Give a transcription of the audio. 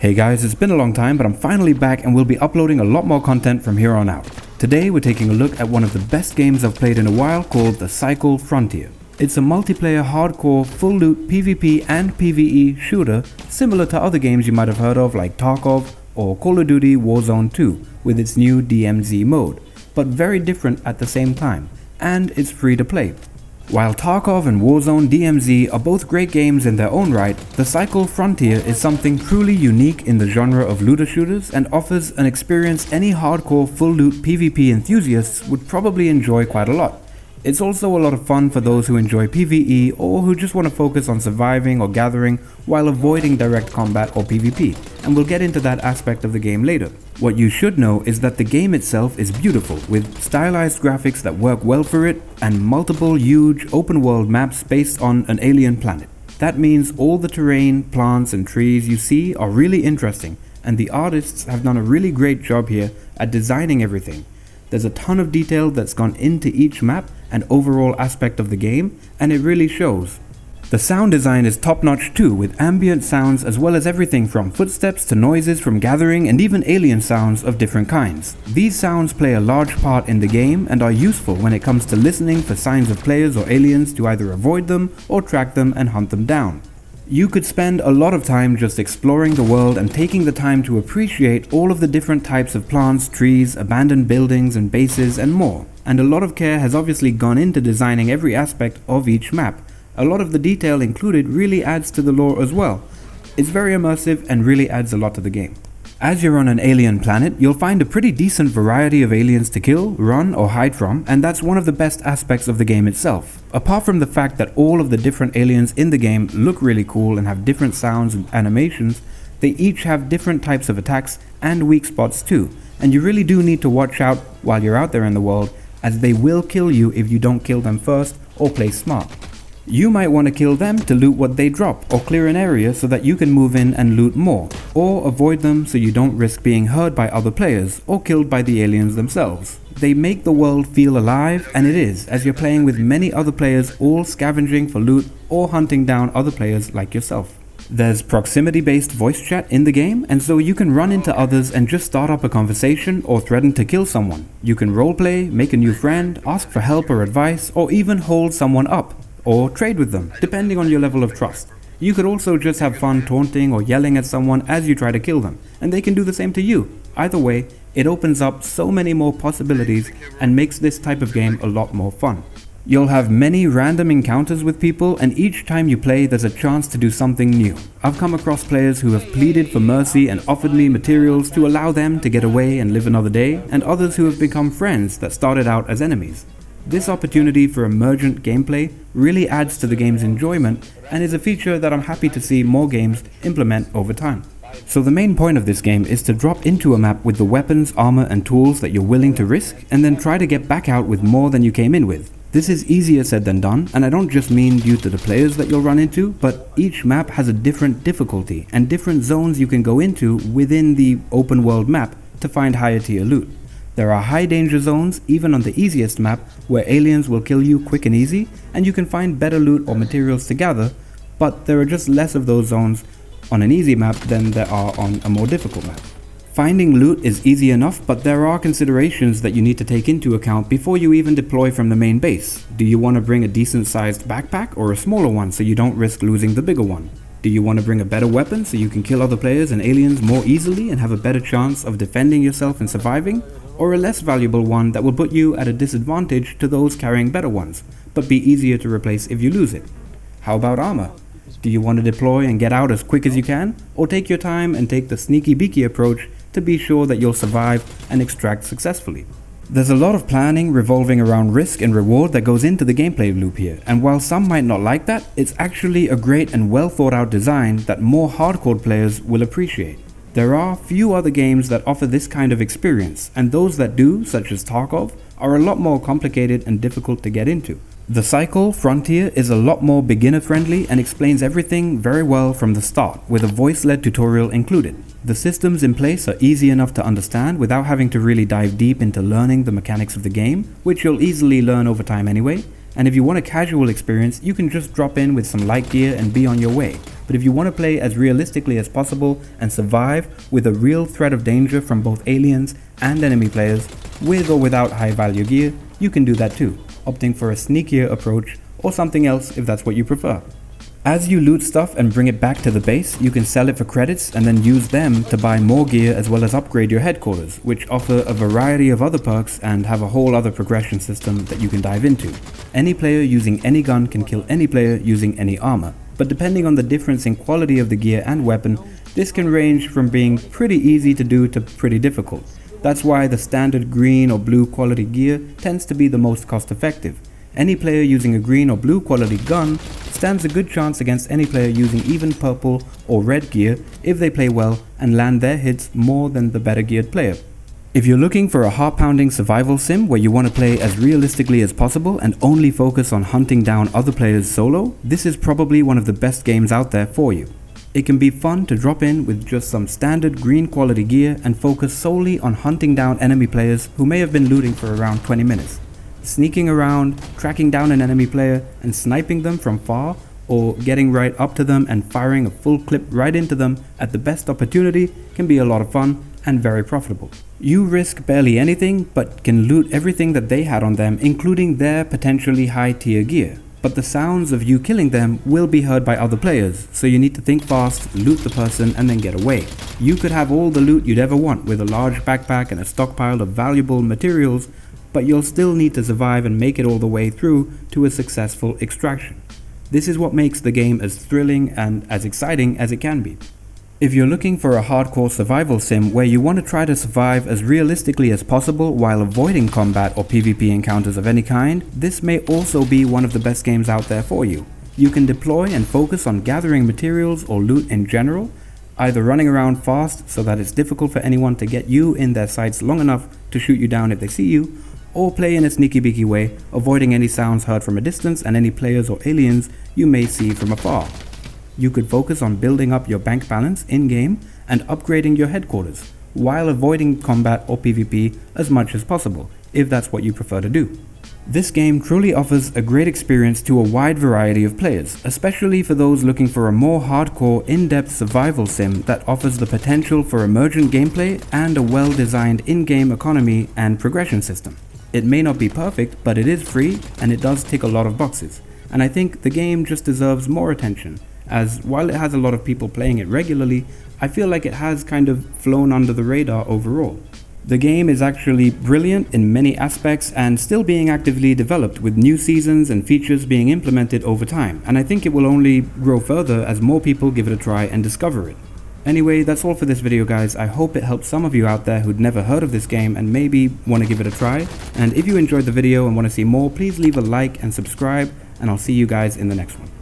Hey guys, it's been a long time, but I'm finally back and we'll be uploading a lot more content from here on out. Today we're taking a look at one of the best games I've played in a while called the Cycle Frontier. It's a multiplayer hardcore full loot PvP and PvE shooter similar to other games you might have heard of like Tarkov or Call of Duty Warzone 2 with its new DMZ mode, but very different at the same time, and it's free to play. While Tarkov and Warzone DMZ are both great games in their own right, the Cycle Frontier is something truly unique in the genre of looter shooters and offers an experience any hardcore full loot PvP enthusiasts would probably enjoy quite a lot. It's also a lot of fun for those who enjoy PvE or who just want to focus on surviving or gathering while avoiding direct combat or PvP, and we'll get into that aspect of the game later. What you should know is that the game itself is beautiful, with stylized graphics that work well for it and multiple huge open world maps based on an alien planet. That means all the terrain, plants and trees you see are really interesting, and the artists have done a really great job here at designing everything. There's a ton of detail that's gone into each map and overall aspect of the game, and it really shows. The sound design is top notch too, with ambient sounds as well as everything from footsteps to noises from gathering and even alien sounds of different kinds. These sounds play a large part in the game and are useful when it comes to listening for signs of players or aliens to either avoid them or track them and hunt them down. You could spend a lot of time just exploring the world and taking the time to appreciate all of the different types of plants, trees, abandoned buildings and bases and more. And a lot of care has obviously gone into designing every aspect of each map. A lot of the detail included really adds to the lore as well. It's very immersive and really adds a lot to the game. As you're on an alien planet, you'll find a pretty decent variety of aliens to kill, run or hide from, and that's one of the best aspects of the game itself. Apart from the fact that all of the different aliens in the game look really cool and have different sounds and animations, they each have different types of attacks and weak spots too, and you really do need to watch out while you're out there in the world, as they will kill you if you don't kill them first or play smart. You might want to kill them to loot what they drop, or clear an area so that you can move in and loot more, or avoid them so you don't risk being heard by other players or killed by the aliens themselves. They make the world feel alive, and it is, as you're playing with many other players all scavenging for loot or hunting down other players like yourself. There's proximity-based voice chat in the game, and so you can run into others and just start up a conversation or threaten to kill someone. You can roleplay, make a new friend, ask for help or advice, or even hold someone up, or trade with them, depending on your level of trust. You could also just have fun taunting or yelling at someone as you try to kill them, and they can do the same to you. Either way, it opens up so many more possibilities and makes this type of game a lot more fun. You'll have many random encounters with people, and each time you play there's a chance to do something new. I've come across players who have pleaded for mercy and offered me materials to allow them to get away and live another day, and others who have become friends that started out as enemies. This opportunity for emergent gameplay really adds to the game's enjoyment and is a feature that I'm happy to see more games implement over time. So the main point of this game is to drop into a map with the weapons, armor and tools that you're willing to risk, and then try to get back out with more than you came in with. This is easier said than done, and I don't just mean due to the players that you'll run into, but each map has a different difficulty and different zones you can go into within the open world map to find higher tier loot. There are high danger zones even on the easiest map where aliens will kill you quick and easy, and you can find better loot or materials to gather, but there are just less of those zones on an easy map than there are on a more difficult map. Finding loot is easy enough, but there are considerations that you need to take into account before you even deploy from the main base. Do you want to bring a decent sized backpack or a smaller one so you don't risk losing the bigger one? Do you want to bring a better weapon so you can kill other players and aliens more easily and have a better chance of defending yourself and surviving? Or a less valuable one that will put you at a disadvantage to those carrying better ones, but be easier to replace if you lose it? How about armor? Do you want to deploy and get out as quick as you can, or take your time and take the sneaky beaky approach to be sure that you'll survive and extract successfully? There's a lot of planning revolving around risk and reward that goes into the gameplay loop here, and while some might not like that, it's actually a great and well thought out design that more hardcore players will appreciate. There are few other games that offer this kind of experience, and those that do, such as Tarkov, are a lot more complicated and difficult to get into. The Cycle Frontier is a lot more beginner friendly and explains everything very well from the start, with a voice-led tutorial included. The systems in place are easy enough to understand without having to really dive deep into learning the mechanics of the game, which you'll easily learn over time anyway, and if you want a casual experience, you can just drop in with some light gear and be on your way. but if you want to play as realistically as possible and survive with a real threat of danger from both aliens and enemy players, with or without high value gear, you can do that too, opting for a sneakier approach or something else if that's what you prefer. As you loot stuff and bring it back to the base, you can sell it for credits and then use them to buy more gear as well as upgrade your headquarters, which offer a variety of other perks and have a whole other progression system that you can dive into. Any player using any gun can kill any player using any armor, but depending on the difference in quality of the gear and weapon, this can range from being pretty easy to do to pretty difficult. That's why the standard green or blue quality gear tends to be the most cost effective. Any player using a green or blue quality gun stands a good chance against any player using even purple or red gear if they play well and land their hits more than the better geared player. If you're looking for a heart-pounding survival sim where you want to play as realistically as possible and only focus on hunting down other players solo, this is probably one of the best games out there for you. It can be fun to drop in with just some standard green quality gear and focus solely on hunting down enemy players who may have been looting for around 20 minutes. Sneaking around, tracking down an enemy player and sniping them from far, or getting right up to them and firing a full clip right into them at the best opportunity can be a lot of fun and very profitable. You risk barely anything but can loot everything that they had on them, including their potentially high tier gear. But the sounds of you killing them will be heard by other players, so you need to think fast, loot the person and then get away. You could have all the loot you'd ever want with a large backpack and a stockpile of valuable materials, but you'll still need to survive and make it all the way through to a successful extraction. This is what makes the game as thrilling and as exciting as it can be. If you're looking for a hardcore survival sim where you want to try to survive as realistically as possible while avoiding combat or PvP encounters of any kind, this may also be one of the best games out there for you. You can deploy and focus on gathering materials or loot in general, either running around fast so that it's difficult for anyone to get you in their sights long enough to shoot you down if they see you, or play in a sneaky beaky way, avoiding any sounds heard from a distance and any players or aliens you may see from afar. You could focus on building up your bank balance in-game and upgrading your headquarters, while avoiding combat or PvP as much as possible, if that's what you prefer to do. This game truly offers a great experience to a wide variety of players, especially for those looking for a more hardcore, in-depth survival sim that offers the potential for emergent gameplay and a well-designed in-game economy and progression system. It may not be perfect, but it is free and it does tick a lot of boxes. And I think the game just deserves more attention, as while it has a lot of people playing it regularly, I feel like it has kind of flown under the radar overall. The game is actually brilliant in many aspects and still being actively developed, with new seasons and features being implemented over time, and I think it will only grow further as more people give it a try and discover it. Anyway, that's all for this video guys. I hope it helped some of you out there who'd never heard of this game and maybe want to give it a try. And if you enjoyed the video and want to see more, please leave a like and subscribe, and I'll see you guys in the next one.